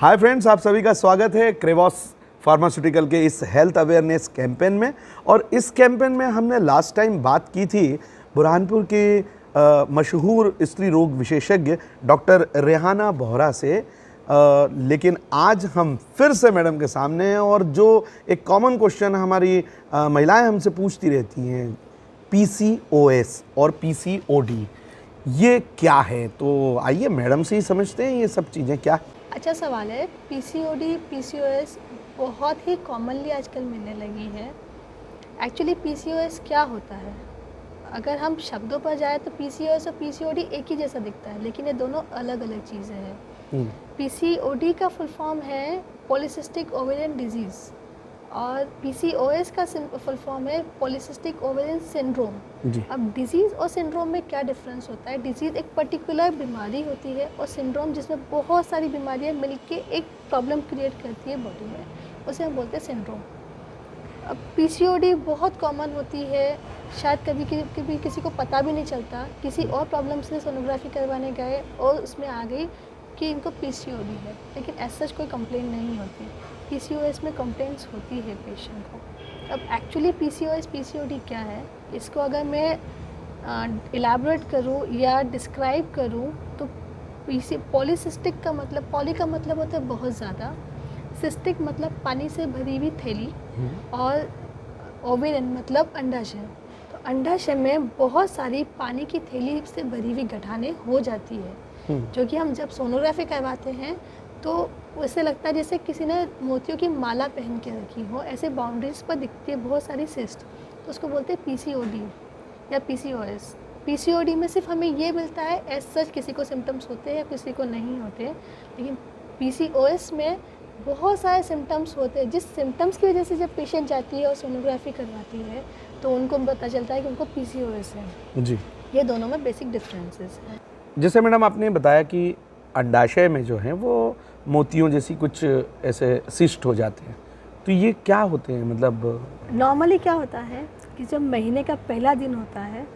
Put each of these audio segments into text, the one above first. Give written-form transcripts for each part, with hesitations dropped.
Hi friends, आप सभी का स्वागत है क्रेवॉस फार्मास्यूटिकल के इस हेल्थ अवेयरनेस कैंपेन में। और इस कैंपेन में हमने लास्ट टाइम बात की थी बुरहानपुर के मशहूर स्त्री रोग विशेषज्ञ डॉक्टर रेहाना बोहरा से। लेकिन आज हम फिर से मैडम के सामने हैं और जो एक कॉमन क्वेश्चन हमारी महिलाएं हमसे पूछती रहती हैं, पीसीओएस और पीसीओडी ये क्या है? तो आइए मैडम से ही समझते हैं ये सब चीज़ें क्या है। अच्छा सवाल है। पीसीओडी पीसीओएस बहुत ही कॉमनली आजकल मिलने लगी है। एक्चुअली पीसीओएस क्या होता है? अगर हम शब्दों पर जाए तो पीसीओएस और पीसीओडी एक ही जैसा दिखता है, लेकिन ये दोनों अलग अलग चीज़ें हैं। पीसीओडी का फुल फॉर्म है पॉलीसिस्टिक ओवेरियन डिजीज़ और पीसीओएस का फुल फॉर्म है पॉलीसिस्टिक ओवेरियन सिंड्रोम। अब डिजीज़ और सिंड्रोम में क्या डिफरेंस होता है? डिजीज़ एक पर्टिकुलर बीमारी होती है और सिंड्रोम जिसमें बहुत सारी बीमारियां मिलके एक प्रॉब्लम क्रिएट करती है बॉडी में, उसे हम बोलते हैं सिंड्रोम। अब पीसीओडी बहुत कॉमन होती है, शायद कभी किसी को पता भी नहीं चलता। किसी और प्रॉब्लम से सोनोग्राफी करवाने गए और उसमें आ गई कि इनको पीसीओडी है, लेकिन ऐसा कोई कंप्लेंट नहीं होती। पीसीओएस में कंप्लेंट्स होती है पेशेंट को। अब एक्चुअली पीसीओएस पीसीओडी क्या है, इसको अगर मैं इलैबोरेट करूँ या डिस्क्राइब करूँ तो पॉलीसिस्टिक का मतलब, पॉली का मतलब होता है बहुत ज़्यादा, सिस्टिक मतलब पानी से भरी हुई थैली, और ओवेरियन मतलब अंडाशय। तो अंडाशय में बहुत सारी पानी की थैली से भरी हुई गठाने हो जाती है, जो कि हम जब सोनोग्राफी करवाते हैं तो वैसे लगता है जैसे किसी ने मोतियों की माला पहन के रखी हो, ऐसे बाउंड्रीज पर दिखती है बहुत सारी सिस्ट, तो उसको बोलते हैं पीसीओडी या पीसीओएस। पीसीओडी में सिर्फ हमें ये मिलता है, एज सच किसी को सिम्टम्स होते हैं या किसी को नहीं होते, लेकिन पीसीओएस में बहुत सारे सिम्टम्स होते हैं, जिस सिम्टम्स की वजह से जब पेशेंट जाती है और सोनोग्राफी करवाती है तो उनको पता चलता है कि उनको पीसीओएस है जी। ये दोनों में बेसिक डिफरेंसेस हैं। जैसे मैडम आपने बताया कि अंडाशय में जो है वो मोतियों जैसी कुछ ऐसे सिस्ट हो जाते हैं, तो ये क्या होते हैं? मतलब नॉर्मली क्या होता है कि जब महीने का पहला दिन होता है,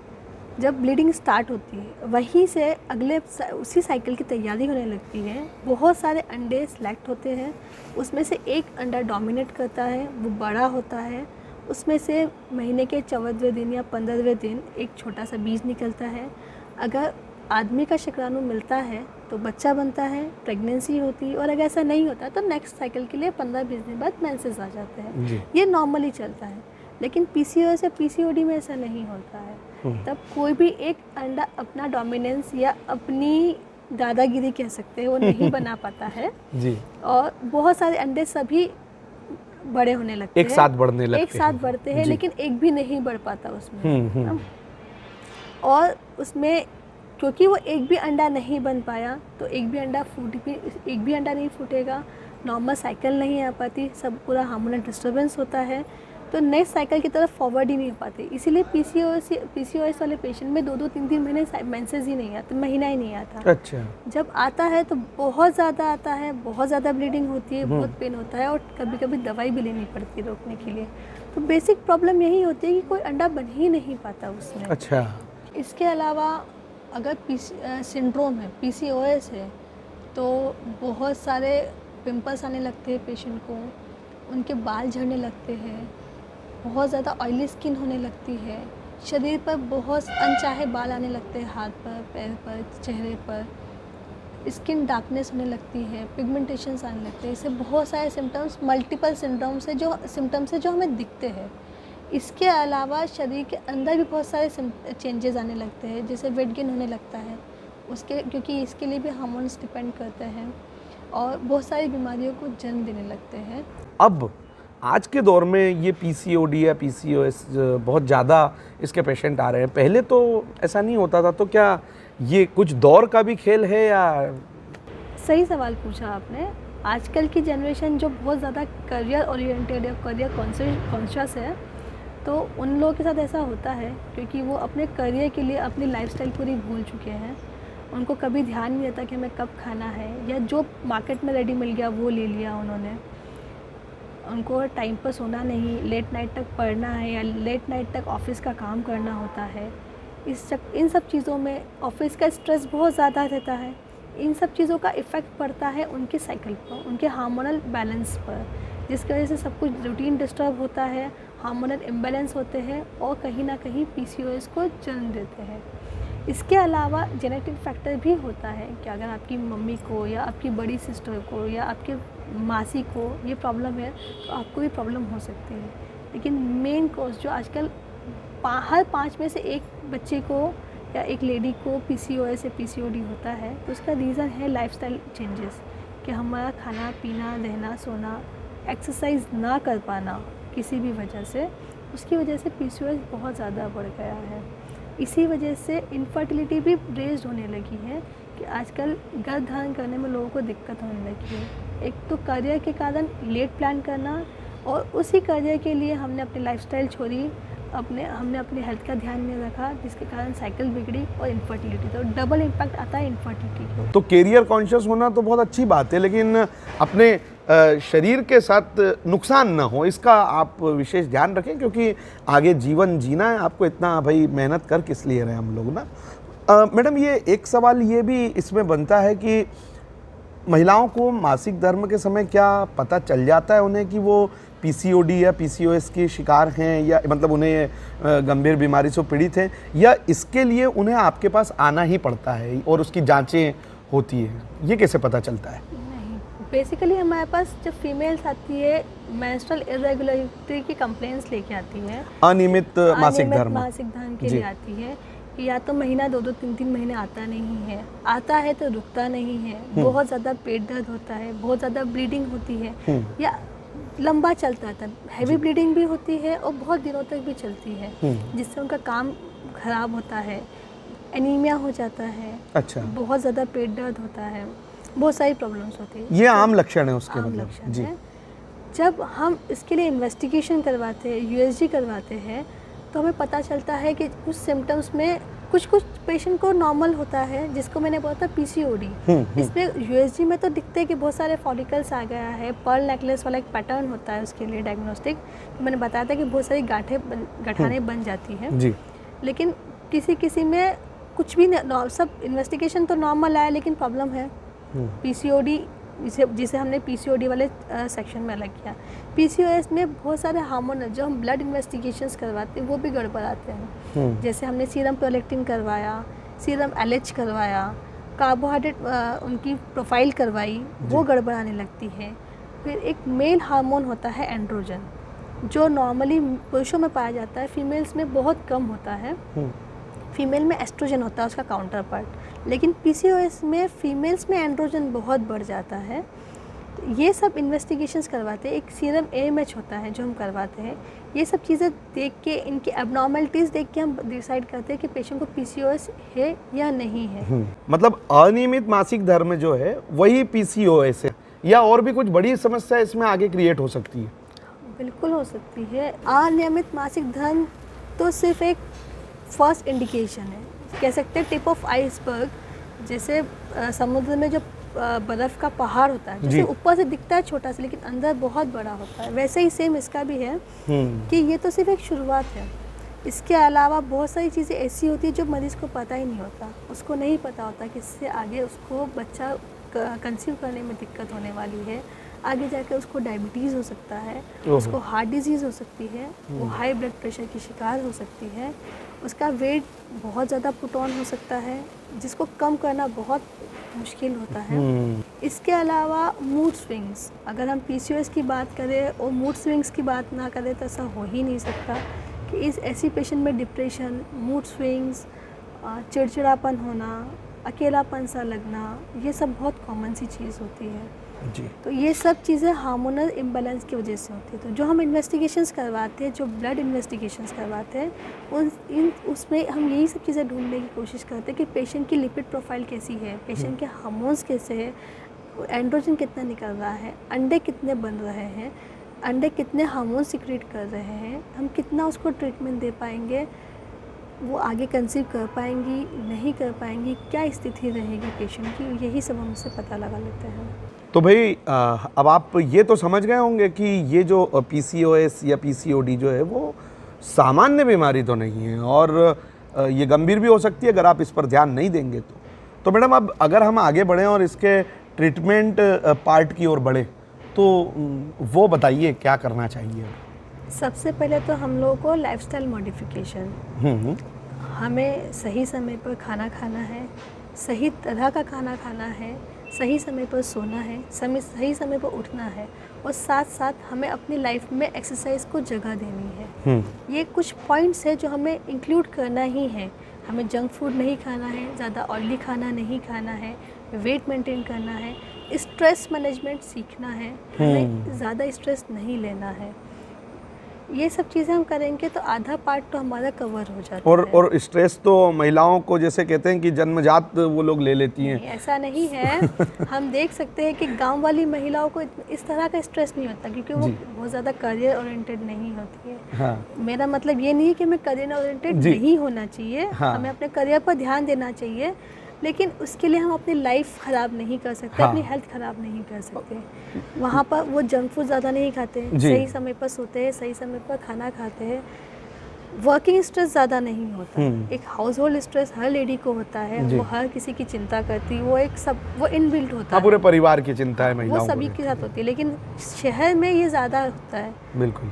जब ब्लीडिंग स्टार्ट होती है, वहीं से अगले उसी साइकिल की तैयारी होने लगती है। बहुत सारे अंडे सेलेक्ट होते हैं, उसमें से एक अंडा डोमिनेट करता है, वो बड़ा होता है। उसमें से महीने के 14वें दिन या 15वें दिन एक छोटा सा बीज निकलता है। अगर आदमी का शुक्राणु मिलता है तो बच्चा बनता है, प्रेगनेंसी होती है, और अगर ऐसा नहीं होता तो नेक्स्ट साइकिल के लिए 15-20 दिन बाद मेंसेस आ जाते हैं। ये नॉर्मली चलता है, लेकिन पीसीओएस या पीसीओडी में ऐसा नहीं होता है। तब कोई भी एक अंडा अपना डोमिनेंस या अपनी दादागिरी कह सकते हैं वो नहीं बना पाता है जी। और बहुत सारे अंडे सभी बड़े होने लगते हैं, एक साथ बढ़ते हैं, लेकिन एक भी नहीं बढ़ पाता उसमें। और उसमें क्योंकि वो एक भी अंडा नहीं बन पाया तो एक भी अंडा नहीं फूटेगा, नॉर्मल साइकिल नहीं आ पाती, सब पूरा हार्मोनल डिस्टर्बेंस होता है, तो नेक्स्ट साइकिल की तरफ फॉरवर्ड ही नहीं हो पाते। इसीलिए पीसीओएस वाले पेशेंट में 2-2, 3-3 महीने मेंसेस ही नहीं आते, महीना ही नहीं आता। अच्छा। जब आता है तो बहुत ज़्यादा आता है, बहुत ज़्यादा ब्लीडिंग होती है, बहुत पेन होता है, और कभी कभी दवाई भी लेनी पड़ती है रोकने के लिए। तो बेसिक प्रॉब्लम यही होती है कि कोई अंडा बन ही नहीं पाता उसमें। अच्छा। इसके अलावा अगर सिंड्रोम है, पीसीओएस है, तो बहुत सारे पिंपल्स आने लगते हैं पेशेंट को, उनके बाल झड़ने लगते हैं, बहुत ज़्यादा ऑयली स्किन होने लगती है, शरीर पर बहुत अनचाहे बाल आने लगते हैं, हाथ पर, पैर पर, चेहरे पर, स्किन डार्कनेस होने लगती है, पिगमेंटेशंस आने लगते हैं। इससे बहुत सारे सिम्टम्स, मल्टीपल सिम्टम्स है जो हमें दिखते हैं। इसके अलावा शरीर के अंदर भी बहुत सारे चेंजेस आने लगते हैं, जैसे वेट गेन होने लगता है उसके, क्योंकि इसके लिए भी हार्मोन्स डिपेंड करते हैं, और बहुत सारी बीमारियों को जन्म देने लगते हैं। अब आज के दौर में ये पीसीओडी या पीसीओएस बहुत ज़्यादा इसके पेशेंट आ रहे हैं, पहले तो ऐसा नहीं होता था, तो क्या ये कुछ दौर का भी खेल है या? सही सवाल पूछा आपने। आजकल की जनरेशन जो बहुत ज़्यादा करियर ओरिएंटेड या करियर कॉन्शियस है, तो उन लोगों के साथ ऐसा होता है क्योंकि वो अपने करियर के लिए अपनी लाइफस्टाइल पूरी भूल चुके हैं। उनको कभी ध्यान नहीं रहता कि हमें कब खाना है, या जो मार्केट में रेडी मिल गया वो ले लिया उन्होंने। उनको टाइम पर सोना नहीं, लेट नाइट तक पढ़ना है या लेट नाइट तक ऑफिस का काम करना होता है। इन सब चीज़ों में ऑफिस का स्ट्रेस बहुत ज़्यादा रहता है, इन सब चीज़ों का इफ़ेक्ट पड़ता है उनके साइकिल पर, उनके हार्मोनल बैलेंस पर, जिसकी वजह से सब कुछ रूटीन डिस्टर्ब होता है, हार्मोनल इम्बैलेंस होते हैं और कहीं ना कहीं पीसीओएस को जन्म देते हैं। इसके अलावा जेनेटिक फैक्टर भी होता है कि अगर आपकी मम्मी को या आपकी बड़ी सिस्टर को या आपके मासी को ये प्रॉब्लम है तो आपको भी प्रॉब्लम हो सकती है। लेकिन मेन कॉज जो आजकल हर 5 में से एक बच्चे को या एक लेडी को पीसीओएस या पीसीओडी होता है, तो उसका रीज़न है लाइफस्टाइल चेंजेस, कि हमारा खाना पीना, रहना सोना, एक्सरसाइज ना कर पाना किसी भी वजह से, उसकी वजह से पीसीओएस बहुत ज़्यादा बढ़ गया है। इसी वजह से इनफर्टिलिटी भी रेज होने लगी है कि आजकल गर्भ धारण करने में लोगों को दिक्कत होने लगी है। एक तो करियर के कारण लेट प्लान करना, और उसी करियर के लिए हमने अपनी लाइफस्टाइल छोड़ी, हमने अपने हेल्थ का ध्यान नहीं रखा, जिसके कारण साइकिल बिगड़ी और इनफर्टिलिटी, तो डबल इम्पैक्ट आता है इनफर्टिलिटी को। तो कैरियर कॉन्शियस होना तो बहुत अच्छी बात है, लेकिन अपने शरीर के साथ नुकसान ना हो इसका आप विशेष ध्यान रखें, क्योंकि आगे जीवन जीना है आपको, इतना भाई मेहनत कर किस लिए रहे हम लोग ना। मैडम, ये एक सवाल ये भी इसमें बनता है कि महिलाओं को मासिक धर्म के समय क्या पता चल जाता है उन्हें कि वो पीसीओडी या पीसीओएस के शिकार हैं, या मतलब उन्हें गंभीर बीमारी से पीड़ित हैं, या इसके लिए उन्हें आपके पास आना ही पड़ता है और उसकी जांचें होती है, ये कैसे पता चलता है? नहीं, बेसिकली हमारे पास जब फीमेल्स आती है मेंस्ट्रुअल इरेगुलरिटी की कंप्लेंट्स लेके आती है, अनियमित मासिक धर्म के लिए आती है, या तो महीना 2-2, 3-3 महीने आता नहीं है, आता है तो रुकता नहीं है, बहुत ज़्यादा पेट दर्द होता है, बहुत ज़्यादा ब्लीडिंग होती है, या लंबा चलता था, हैवी ब्लीडिंग भी होती है और बहुत दिनों तक भी चलती है, जिससे उनका काम खराब होता है, एनीमिया हो जाता है, अच्छा, बहुत ज़्यादा पेट दर्द होता है, बहुत सारी प्रॉब्लम्स होती है। ये आम लक्षण है उसके, आम मतलब लक्षण जी। है। जब हम इसके लिए इन्वेस्टिगेशन करवाते हैं, यूएसजी करवाते हैं, तो हमें पता चलता है कि कुछ सिम्टम्स में कुछ पेशेंट को नॉर्मल होता है, जिसको मैंने बोला था पीसीओडी। इसमें यूएसजी में तो दिखते हैं कि बहुत सारे फॉलिकल्स आ गया है, पर्ल नेकलेस वाला एक पैटर्न होता है उसके लिए डायग्नोस्टिक, तो मैंने बताया था कि बहुत सारी गठानें बन जाती हैं जी। लेकिन किसी में कुछ भी सब इन्वेस्टिगेशन तो नॉर्मल आया, लेकिन प्रॉब्लम है पीसीओडी, जिसे हमने पीसीओडी वाले सेक्शन में अलग किया। पीसीओएस में बहुत सारे हार्मोन जो हम ब्लड इन्वेस्टिगेशंस करवाते हैं वो भी गड़बड़ाते हैं, जैसे हमने सीरम प्रोलेक्टिन करवाया, सीरम एलएच करवाया, कार्बोहाइड्रेट उनकी प्रोफाइल करवाई, वो गड़बड़ाने लगती है। फिर एक मेल हार्मोन होता है एंड्रोजन, जो नॉर्मली पुरुषों में पाया जाता है, फीमेल्स में बहुत कम होता है। फीमेल में एस्ट्रोजन होता है उसका काउंटर पार्ट, लेकिन पीसीओएस में फीमेल्स में एंड्रोजन बहुत बढ़ जाता है। तो ये सब इन्वेस्टिगेशंस करवाते हैं, एक सीरम एएमएच होता है जो हम करवाते हैं। ये सब चीज़ें देख के, इनकी एबनॉर्मलिटीज़ देख के हम डिसाइड करते हैं कि पेशेंट को पीसीओएस है या नहीं है। मतलब अनियमित मासिक धर्म जो है वही पीसीओएस है, या और भी कुछ बड़ी समस्या इसमें आगे क्रिएट हो सकती है? बिल्कुल हो सकती है। अनियमित मासिक धर्म तो सिर्फ एक फर्स्ट इंडिकेशन है, कह सकते हैं टिप ऑफ आइसबर्ग। जैसे समुद्र में जो बर्फ़ का पहाड़ होता है, जैसे ऊपर से दिखता है छोटा सा, लेकिन अंदर बहुत बड़ा होता है, वैसे ही सेम इसका भी है कि ये तो सिर्फ एक शुरुआत है। इसके अलावा बहुत सारी चीज़ें ऐसी होती है जो मरीज़ को पता ही नहीं होता, उसको नहीं पता होता कि इससे आगे उसको बच्चा कंसीव करने में दिक्कत होने वाली है, आगे जाकर उसको डायबिटीज़ हो सकता है, उसको हार्ट डिजीज़ हो सकती है, वो हाई ब्लड प्रेशर की शिकार हो सकती है, उसका वेट बहुत ज़्यादा पुट ऑन हो सकता है, जिसको कम करना बहुत मुश्किल होता है। इसके अलावा मूड स्विंग्स, अगर हम पीसीओएस की बात करें और मूड स्विंग्स की बात ना करें तो ऐसा हो ही नहीं सकता कि इस ऐसी पेशेंट में डिप्रेशन, मूड स्विंग्स, चिड़चिड़ापन होना, अकेलापन सा लगना, ये सब बहुत कॉमन सी चीज़ होती है जी। तो ये सब चीज़ें हार्मोनल इम्बैलेंस की वजह से होती है। तो जो हम इन्वेस्टिगेशंस करवाते हैं, जो ब्लड इन्वेस्टिगेशंस करवाते हैं, उसमें हम यही सब चीज़ें ढूंढने की कोशिश करते हैं कि पेशेंट की लिपिड प्रोफाइल कैसी है, पेशेंट के हार्मोन्स कैसे है, एंड्रोजन कितना निकल रहा है, अंडे कितने बन रहे हैं, अंडे कितने हार्मोन सिक्रेट कर रहे हैं, हम कितना उसको ट्रीटमेंट दे पाएंगे, वो आगे कंसीव कर पाएंगी नहीं कर पाएंगी, क्या स्थिति रहेगी पेशेंट की, यही सब हम उससे पता लगा लेते हैं। तो भाई अब आप ये तो समझ गए होंगे कि ये जो पीसीओएस या पीसीओडी जो है वो सामान्य बीमारी तो नहीं है, और ये गंभीर भी हो सकती है अगर आप इस पर ध्यान नहीं देंगे तो मैडम अब अगर हम आगे बढ़ें और इसके ट्रीटमेंट पार्ट की ओर बढ़े तो वो बताइए क्या करना चाहिए? सबसे पहले तो हम लोगों को लाइफस्टाइल मॉडिफिकेशन, हमें सही समय पर खाना खाना है, सही तरह का खाना खाना है, सही समय पर सोना है, सही समय पर उठना है, और साथ साथ हमें अपनी लाइफ में एक्सरसाइज को जगह देनी है। ये कुछ पॉइंट्स है जो हमें इंक्लूड करना ही है। हमें जंक फूड नहीं खाना है, ज़्यादा ऑयली खाना नहीं खाना है, वेट मेंटेन करना है, स्ट्रेस मैनेजमेंट सीखना है, हमें ज़्यादा स्ट्रेस नहीं लेना है। ये सब चीज़ें हम करेंगे तो आधा पार्ट तो हमारा कवर हो जाता है। और स्ट्रेस तो महिलाओं को जैसे कहते हैं कि जन्मजात वो लोग ले लेती हैं। ऐसा नहीं है। हम देख सकते हैं कि गांव वाली महिलाओं को इस तरह का स्ट्रेस नहीं होता, क्योंकि वो बहुत ज़्यादा करियर ओरिएंटेड नहीं होती है। हाँ। मेरा मतलब ये नहीं है कि हमें करियर ओरिएंटेड नहीं होना चाहिए। हाँ। हमें अपने करियर पर ध्यान देना चाहिए, लेकिन उसके लिए हम अपनी लाइफ ख़राब नहीं कर सकते। हाँ। अपनी हेल्थ ख़राब नहीं कर सकते। वहाँ पर वो जंक फूड ज़्यादा नहीं खाते, सही समय पर सोते हैं, सही समय पर खाना खाते हैं, वर्किंग स्ट्रेस ज़्यादा नहीं होता। एक हाउस होल्ड स्ट्रेस हर लेडी को होता है, वो हर किसी की चिंता करती, वो इनबिल्ट होता है। पूरे परिवार की चिंता है महिलाओं को, वो सभी के साथ होती है, लेकिन शहर में ये ज़्यादा होता है। बिल्कुल।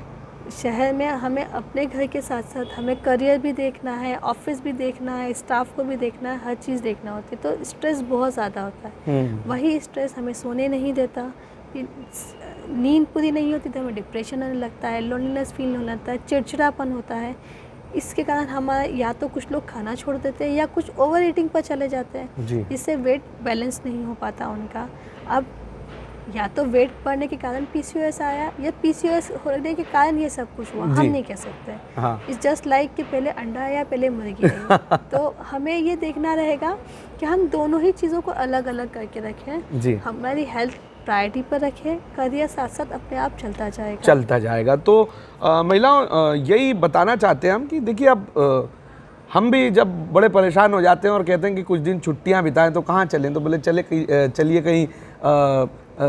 शहर में हमें अपने घर के साथ साथ हमें करियर भी देखना है, ऑफिस भी देखना है, स्टाफ को भी देखना है, हर चीज़ देखना होती है, तो स्ट्रेस बहुत ज़्यादा होता है। वही स्ट्रेस हमें सोने नहीं देता, नींद पूरी नहीं होती तो हमें डिप्रेशन होने लगता है, लोनलीनेस फील होने लगता है, चिड़चिड़ापन होता है। इसके कारण हमारा या तो कुछ लोग खाना छोड़ देते हैं या कुछ ओवर ईटिंग पर चले जाते हैं, जिससे वेट बैलेंस नहीं हो पाता उनका। अब या तो वेट बढ़ने के कारण पीसीओएस आया, या पीसीओएस होने के कारण ये सब कुछ हुआ, हम नहीं कह सकते। इट्स जस्ट लाइक कि पहले अंडा आया पहले मुर्गी आई। तो हमें ये देखना रहेगा कि हम दोनों ही चीज़ों को अलग अलग करके रखें। हमारी हेल्थ प्रायोरिटी पर रखें, करियर साथ साथ अपने आप चलता जाएगा। तो महिलाओं यही बताना चाहते हैं हम कि देखिए अब हम भी जब बड़े परेशान हो जाते हैं और कहते हैं कि कुछ दिन छुट्टियां बिताएं, तो कहाँ चलें? तो बोले चलिए कहीं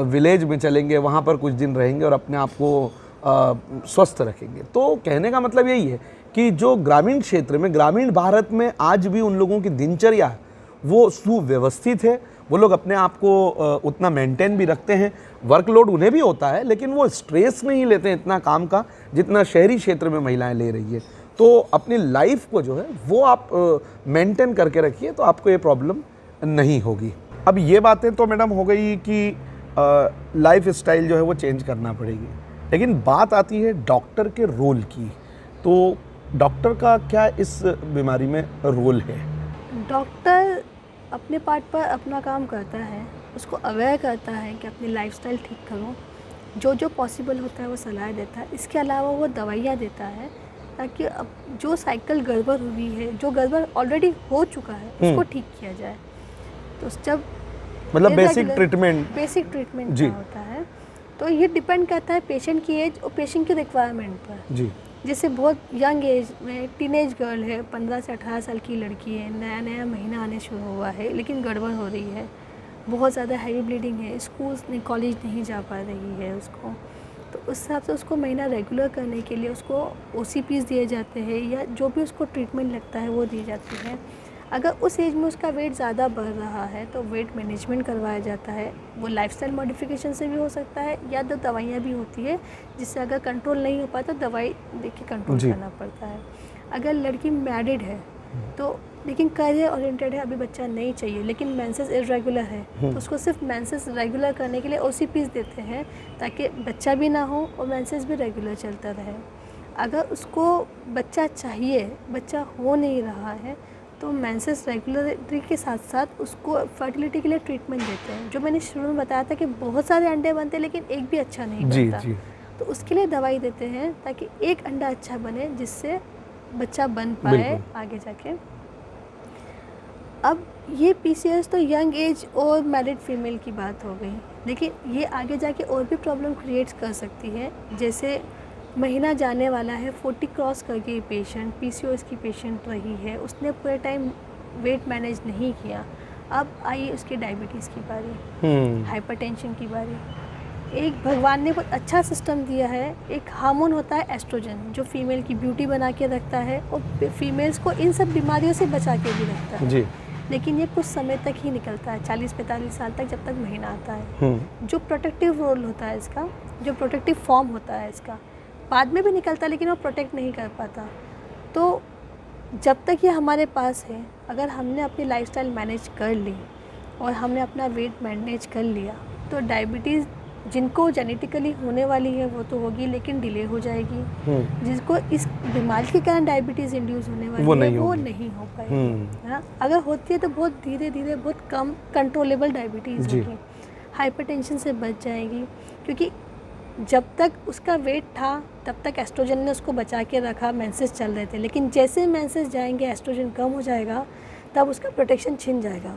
विलेज में चलेंगे, वहाँ पर कुछ दिन रहेंगे और अपने आप को स्वस्थ रखेंगे। तो कहने का मतलब यही है कि जो ग्रामीण क्षेत्र में, ग्रामीण भारत में आज भी उन लोगों की दिनचर्या है वो सुव्यवस्थित है। वो लोग अपने आप को उतना मेंटेन भी रखते हैं, वर्कलोड उन्हें भी होता है, लेकिन वो स्ट्रेस नहीं लेते हैं इतना काम का जितना शहरी क्षेत्र में महिलाएं ले रही है। तो अपनी लाइफ को जो है वो आप मेंटेन करके रखिए, तो आपको ये प्रॉब्लम नहीं होगी। अब ये बातें तो मैडम हो गई कि लाइफ स्टाइल जो है वो चेंज करना पड़ेगी, लेकिन बात आती है डॉक्टर के रोल की। तो डॉक्टर का क्या इस बीमारी में रोल है? डॉक्टर अपने पार्ट पर अपना काम करता है, उसको अवेयर करता है कि अपनी लाइफस्टाइल ठीक करो, जो पॉसिबल होता है वो सलाह देता है। इसके अलावा वो दवाइयाँ देता है ताकि अब जो साइकिल गड़बड़ हुई है, जो गड़बड़ ऑलरेडी हो चुका है, उसको ठीक किया जाए। तो जब मतलब बेसिक ट्रीटमेंट का होता है, तो ये डिपेंड करता है पेशेंट की एज और पेशेंट की रिक्वायरमेंट पर। जैसे बहुत यंग एज में टीनेज गर्ल है, 15 से 18 साल की लड़की है, नया महीना आने शुरू हुआ है, लेकिन गड़बड़ हो रही है, बहुत ज़्यादा हैवी ब्लीडिंग है, स्कूल नहीं, कॉलेज नहीं जा पा रही है उसको, तो उस हिसाब से उसको महीना रेगुलर करने के लिए उसको OCPs दिए जाते हैं, या जो भी उसको ट्रीटमेंट लगता है वो दी जाती है। अगर उस एज में उसका वेट ज़्यादा बढ़ रहा है तो वेट मैनेजमेंट करवाया जाता है। वो लाइफस्टाइल मॉडिफिकेशन से भी हो सकता है, या तो दवाइयाँ भी होती है, जिससे अगर कंट्रोल नहीं हो पाता तो दवाई देके कंट्रोल करना पड़ता है। अगर लड़की मैरिड है तो, लेकिन करियर ओरिएंटेड है, अभी बच्चा नहीं चाहिए, लेकिन मेंसेस इरेगुलर है, तो उसको सिर्फ मेंसेस रेगुलर करने के लिए OCPs देते हैं, ताकि बच्चा भी ना हो और मेंसेस भी रेगुलर चलता रहे। अगर उसको बच्चा चाहिए, बच्चा हो नहीं रहा है, तो मेंसेस रेगुलरिटी के साथ साथ उसको फर्टिलिटी के लिए ट्रीटमेंट देते हैं। जो मैंने शुरू में बताया था कि बहुत सारे अंडे बनते हैं लेकिन एक भी अच्छा नहीं बनता, तो उसके लिए दवाई देते हैं ताकि एक अंडा अच्छा बने, जिससे बच्चा बन पाए आगे जाके। अब ये PCOS तो यंग एज और मैरिड फीमेल की बात हो गई, लेकिन ये आगे जाके और भी प्रॉब्लम क्रिएट कर सकती है। जैसे महीना जाने वाला है, 40 क्रॉस करके पेशेंट PCOS की पेशेंट रही है, उसने पूरे टाइम वेट मैनेज नहीं किया, अब आई उसकी डायबिटीज़ की बारी, हाइपरटेंशन की बारी। एक भगवान ने बहुत अच्छा सिस्टम दिया है, एक हार्मोन होता है एस्ट्रोजन, जो फीमेल की ब्यूटी बना के रखता है और फीमेल्स को इन सब बीमारियों से बचा के भी रखता है। लेकिन ये कुछ समय तक ही निकलता है, 40-45 साल तक, जब तक महीना आता है। जो प्रोटेक्टिव रोल होता है इसका, जो प्रोटेक्टिव फॉर्म होता है इसका, बाद में भी निकलता है लेकिन वो प्रोटेक्ट नहीं कर पाता। तो जब तक ये हमारे पास है, अगर हमने अपनी लाइफस्टाइल मैनेज कर ली और हमने अपना वेट मैनेज कर लिया, तो डायबिटीज़ जिनको जेनेटिकली होने वाली है वो तो होगी, लेकिन डिले हो जाएगी। जिसको इस बीमारी के कारण डायबिटीज़ इंड्यूस होने वाली है वो नहीं हो पाएगी, है ना। अगर होती है तो बहुत धीरे धीरे, बहुत कम कंट्रोलेबल डायबिटीज़ होगी। हाइपरटेंशन से बच जाएगी, क्योंकि जब तक उसका वेट था तब तक एस्ट्रोजन ने उसको बचा के रखा, मेंसेस चल रहे थे, लेकिन जैसे मेंसेस जाएंगे एस्ट्रोजन कम हो जाएगा, तब उसका प्रोटेक्शन छिन जाएगा।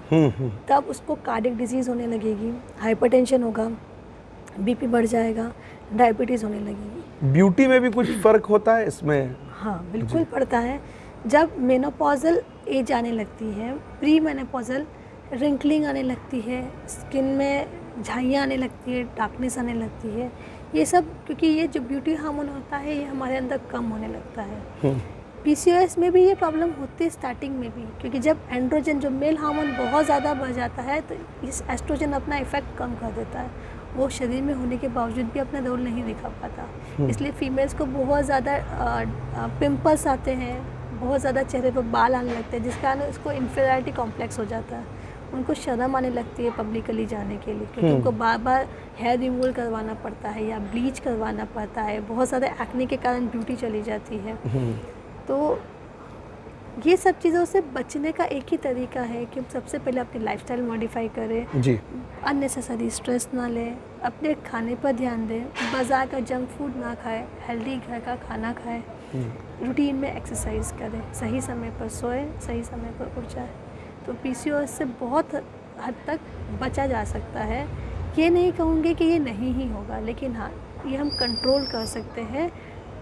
तब उसको कार्डियक डिजीज़ होने लगेगी, हाइपरटेंशन होगा, बीपी बढ़ जाएगा, डायबिटीज़ होने लगेगी। ब्यूटी में भी कुछ फ़र्क होता है इसमें? हाँ, बिल्कुल पड़ता है। जब मेनोपॉजल एज आने लगती है, प्री मेनोपॉजल रिंकलिंग आने लगती है, स्किन में झाइयाँ आने लगती है, डार्कनेस आने लगती है, ये सब क्योंकि ये जो ब्यूटी हार्मोन होता है ये हमारे अंदर कम होने लगता है। पीसीओएस में भी ये प्रॉब्लम होती है स्टार्टिंग में भी, क्योंकि जब एंड्रोजन, जो मेल हार्मोन बहुत ज़्यादा बढ़ जाता है, तो इस एस्ट्रोजन अपना इफेक्ट कम कर देता है। वो शरीर में होने के बावजूद भी अपना रोल नहीं दिखा पाता। इसलिए फीमेल्स को बहुत ज़्यादा पिंपल्स आते हैं, बहुत ज़्यादा चेहरे पर बाल आने लगते हैं, जिस कारण उसको इन्फीरियरिटी कॉम्प्लेक्स हो जाता है। उनको शर्म आने लगती है पब्लिकली जाने के लिए, क्योंकि उनको बार बार हेयर रिमूवल करवाना पड़ता है या ब्लीच करवाना पड़ता है। बहुत ज़्यादा एक्ने के कारण ब्यूटी चली जाती है। तो ये सब चीज़ों से बचने का एक ही तरीका है कि सबसे पहले अपनी लाइफस्टाइल मॉडिफाई करें जी, अननेसेसरी स्ट्रेस ना लें, अपने खाने पर ध्यान दें, बाज़ार का जंक फूड ना खाएं, हेल्दी घर का खाना खाएं, रूटीन में एक्सरसाइज करें, सही समय पर सोएं, सही समय पर उठ जाएं। तो पीसीओएस से बहुत हद तक बचा जा सकता है। ये नहीं कहूँगी कि ये नहीं ही होगा, लेकिन हाँ, ये हम कंट्रोल कर सकते हैं,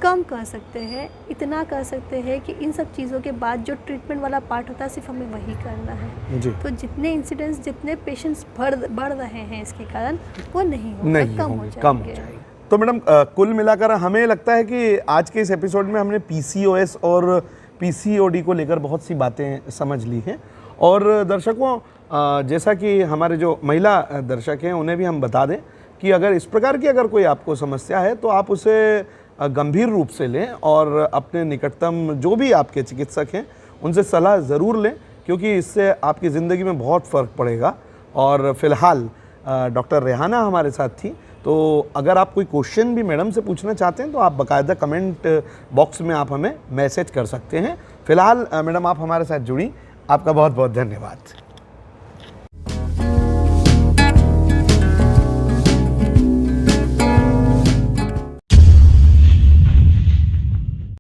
कम कर सकते हैं, इतना कर सकते हैं कि इन सब चीज़ों के बाद जो ट्रीटमेंट वाला पार्ट होता है सिर्फ हमें वही करना है जी। तो जितने इंसिडेंट्स, जितने पेशेंट्स बढ़ रहे हैं इसके कारण, वो नहीं होगा, कम हो जाएंगे। तो मैडम कुल मिलाकर हमें लगता है कि आज के इस एपिसोड में हमने पीसीओएस और पीसीओडी को लेकर बहुत सी बातें समझ ली हैं। और दर्शकों, जैसा कि हमारे जो महिला दर्शक हैं उन्हें भी हम बता दें कि अगर इस प्रकार की अगर कोई आपको समस्या है तो आप उसे गंभीर रूप से लें और अपने निकटतम जो भी आपके चिकित्सक हैं उनसे सलाह ज़रूर लें, क्योंकि इससे आपकी ज़िंदगी में बहुत फ़र्क पड़ेगा। और फ़िलहाल डॉक्टर रेहाना हमारे साथ थी, तो अगर आप कोई क्वेश्चन भी मैडम से पूछना चाहते हैं तो आप बाकायदा कमेंट बॉक्स में आप हमें मैसेज कर सकते हैं। फ़िलहाल मैडम आप हमारे साथ जुड़ी, आपका बहुत बहुत धन्यवाद।